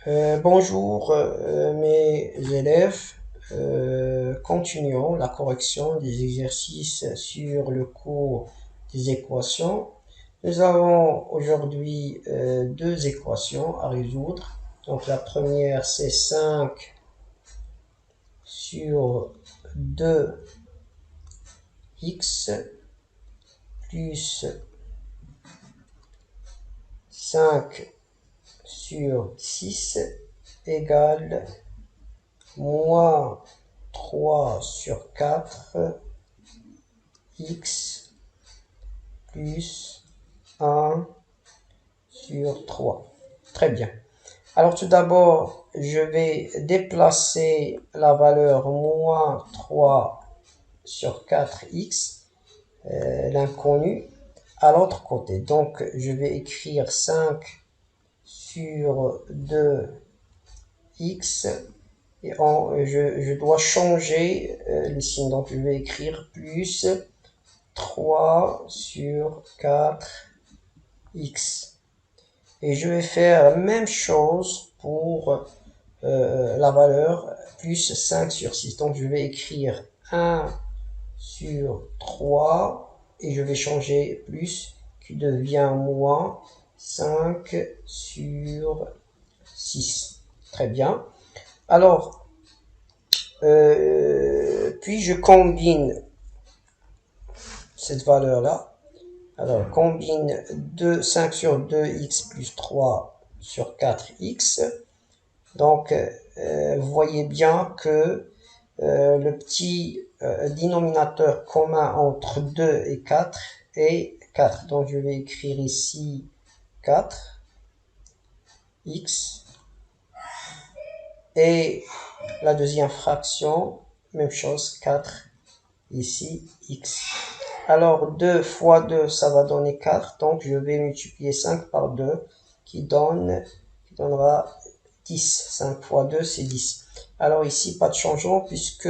Bonjour mes élèves. Continuons la correction des exercices sur le cours des équations. Nous avons aujourd'hui deux équations à résoudre. Donc la première c'est 5 sur 2x plus 5 sur 6 égale moins 3 sur 4 x plus 1 sur 3. Très bien. Alors tout d'abord, je vais déplacer la valeur moins 3 sur 4x, l'inconnu, à l'autre côté. Donc je vais écrire 5 sur 2x et je dois changer le signe. Donc je vais écrire plus 3 sur 4x. Et je vais faire la même chose pour la valeur plus 5 sur 6. Donc je vais écrire 1 sur 3 et je vais changer plus qui devient moins 5 sur 6. Très bien. Alors, puis je combine cette valeur-là. Alors, combine 5 sur 2x plus 3 sur 4x. Donc, vous voyez bien que le petit dénominateur commun entre 2 et 4 est 4. Donc, je vais écrire ici 4x. Et la deuxième fraction, même chose, 4. Ici, x. Alors, 2 fois 2, ça va donner 4. Donc, je vais multiplier 5 par 2, qui donnera 10. 5 fois 2, c'est 10. Alors, ici, pas de changement, puisque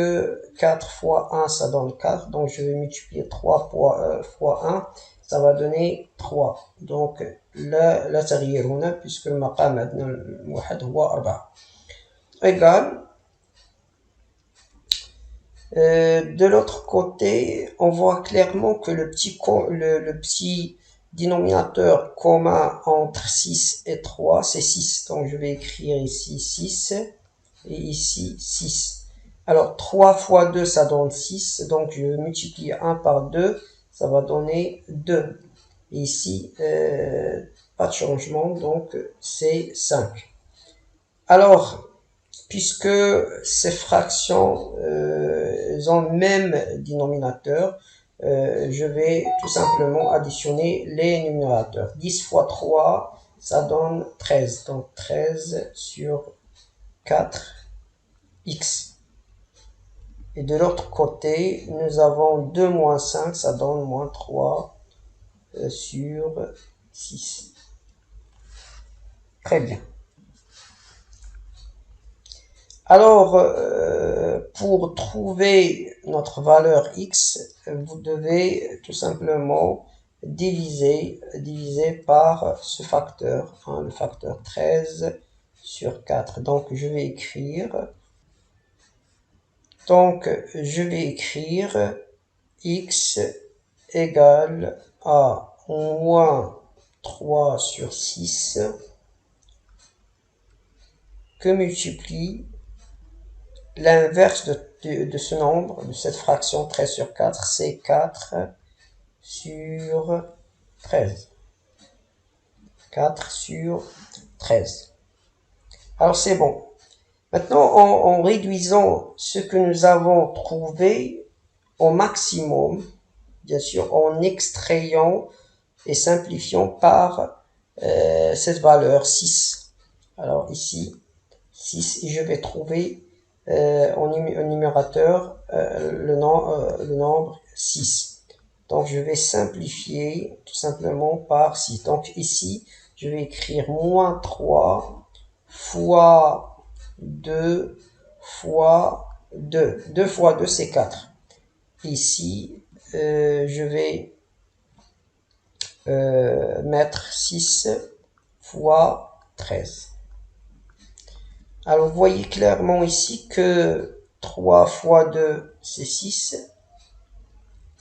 4 fois 1, ça donne 4. Donc, je vais multiplier 3 fois 1, ça va donner 3. Donc, لا تغيير هنا, puisque المقام عندنا الواحد هو 4. Égal. De l'autre côté, on voit clairement que le petit dénominateur commun entre 6 et 3, c'est 6. Donc je vais écrire ici 6 et ici 6. Alors 3 fois 2, ça donne 6. Donc je multiplie 1 par 2, ça va donner 2. Et ici, pas de changement, donc c'est 5. Alors, puisque ces fractions ont le même dénominateur, je vais tout simplement additionner les numérateurs. 10 fois 3, ça donne 13. Donc 13 sur 4x. Et de l'autre côté, nous avons 2 moins 5, ça donne moins 3 sur 6. Très bien. Alors, pour trouver notre valeur x, vous devez tout simplement diviser par ce facteur, le facteur 13 sur 4. Donc, je vais écrire x égale à moins 3 sur 6 que multiplie l'inverse de ce nombre, de cette fraction 13 sur 4, c'est 4 sur 13. 4 sur 13. Alors c'est bon. Maintenant, en réduisant ce que nous avons trouvé au maximum, bien sûr, en extrayant et simplifiant par cette valeur 6. Alors ici, 6, et je vais trouver au numérateur le nombre 6. Donc je vais simplifier tout simplement par 6. Donc ici, je vais écrire moins 3 fois 2 fois 2. 2 fois 2, c'est 4. Ici, je vais mettre 6 fois 13. Alors, vous voyez clairement ici que 3 fois 2, c'est 6.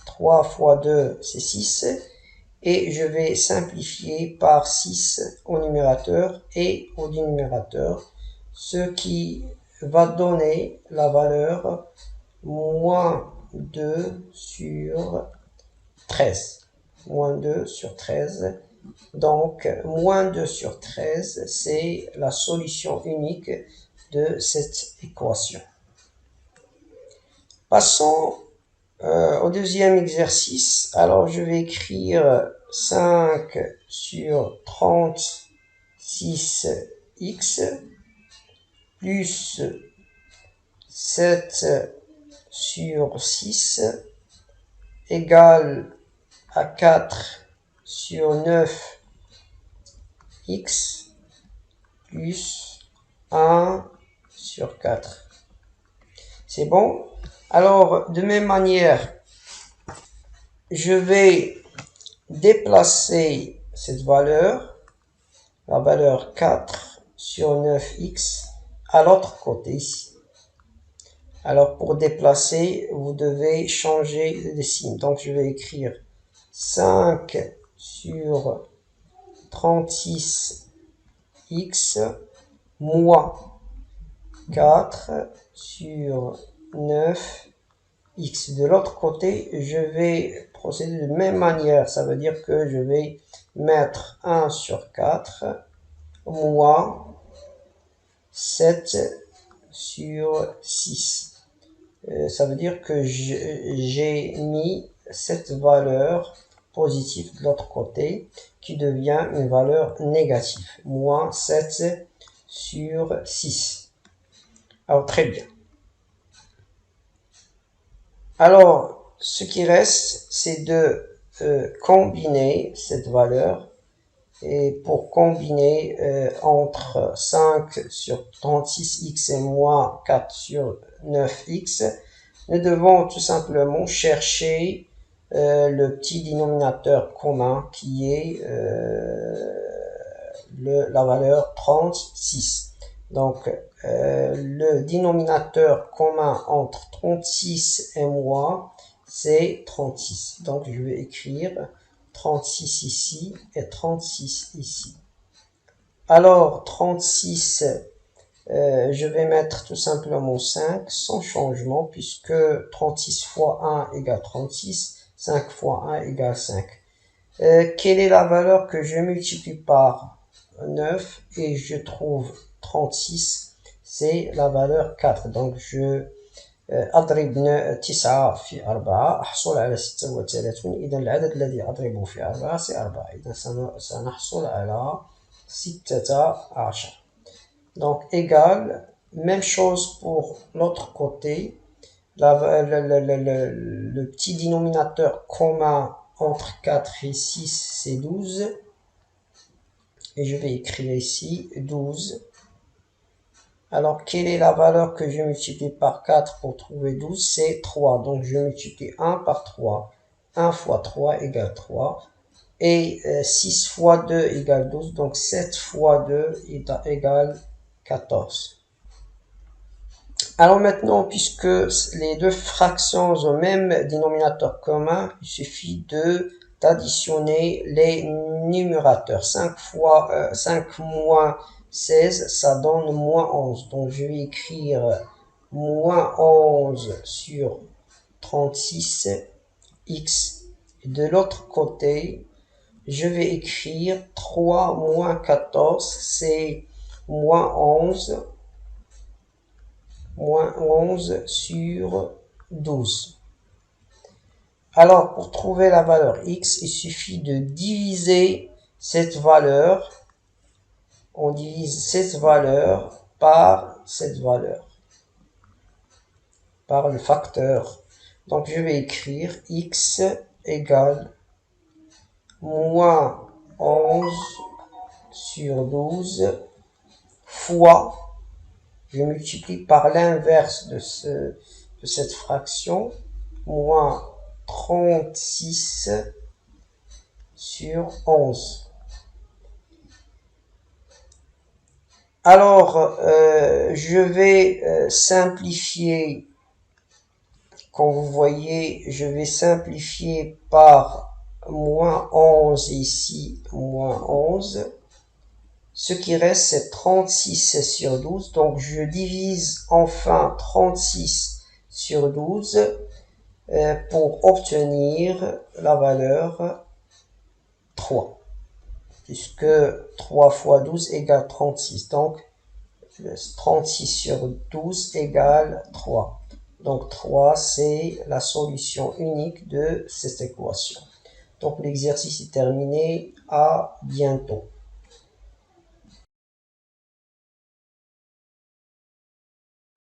3 fois 2, c'est 6. Et je vais simplifier par 6 au numérateur et au dénumérateur, ce qui va donner la valeur moins 2 sur 13. Moins 2 sur 13. Donc, moins 2 sur 13, c'est la solution unique de cette équation. Passons au deuxième exercice. Alors, je vais écrire 5 sur 36x plus 7 sur 6 égale à 4 sur 9x plus 1 sur 4. C'est bon? Alors, de même manière, je vais déplacer cette valeur, la valeur 4 sur 9x, à l'autre côté ici. Alors, pour déplacer, vous devez changer de signe. Donc, je vais écrire 5 sur 36x moins 4 sur 9x. De l'autre côté, je vais procéder de même manière. Ça veut dire que je vais mettre 1 sur 4 moins 7 sur 6. Ça veut dire que j'ai mis cette valeur positive de l'autre côté qui devient une valeur négative. Moins 7 sur 6. Alors, très bien. Alors, ce qui reste, c'est de combiner cette valeur. Et pour combiner entre 5 sur 36x et moins 4 sur 9x, nous devons tout simplement chercher le petit dénominateur commun qui est la valeur 36. Donc, le dénominateur commun entre 36 et moins, c'est 36. Donc, je vais écrire 36 ici et 36 ici. Alors, 36, je vais mettre tout simplement 5 sans changement puisque 36 fois 1 égale 36, 5 fois 1 égale 5. Quelle est la valeur que je multiplie par 9 et je trouve 36? C'est la valeur 4. Donc, je أضرب 9 في 4 أحصل على 36. إذا العدد الذي أضربه في 4 c'est 4. إذا سنحصل على 16. Donc, égal, même chose pour l'autre côté. Le petit dénominateur commun entre 4 et 6, c'est 12. Et je vais écrire ici 12. Alors, quelle est la valeur que je multiplie par 4 pour trouver 12? C'est 3. Donc, je multiplie 1 par 3. 1 fois 3 égale 3. Et 6 fois 2 égale 12. Donc, 7 fois 2 égale 14. Alors maintenant, puisque les deux fractions ont le même dénominateur commun, il suffit d'additionner les numérateurs. 5 moins 16, ça donne moins 11. Donc, je vais écrire moins 11 sur 36x. Et de l'autre côté, je vais écrire 3 moins 14, c'est moins 11 sur 12. Alors, pour trouver la valeur x, il suffit de diviser cette valeur. On divise cette valeur par cette valeur, par le facteur. Donc, je vais écrire x égale moins 11 sur 12 fois, je multiplie par l'inverse de cette fraction, moins 36 sur 11. Alors, je vais simplifier, comme vous voyez, je vais simplifier par moins 11 ici, moins 11. Ce qui reste, c'est 36 sur 12. Donc, je divise enfin 36 sur 12 pour obtenir la valeur 3. Puisque 3 fois 12 égale 36. Donc, 36 sur 12 égale 3. Donc, 3, c'est la solution unique de cette équation. Donc, l'exercice est terminé. À bientôt.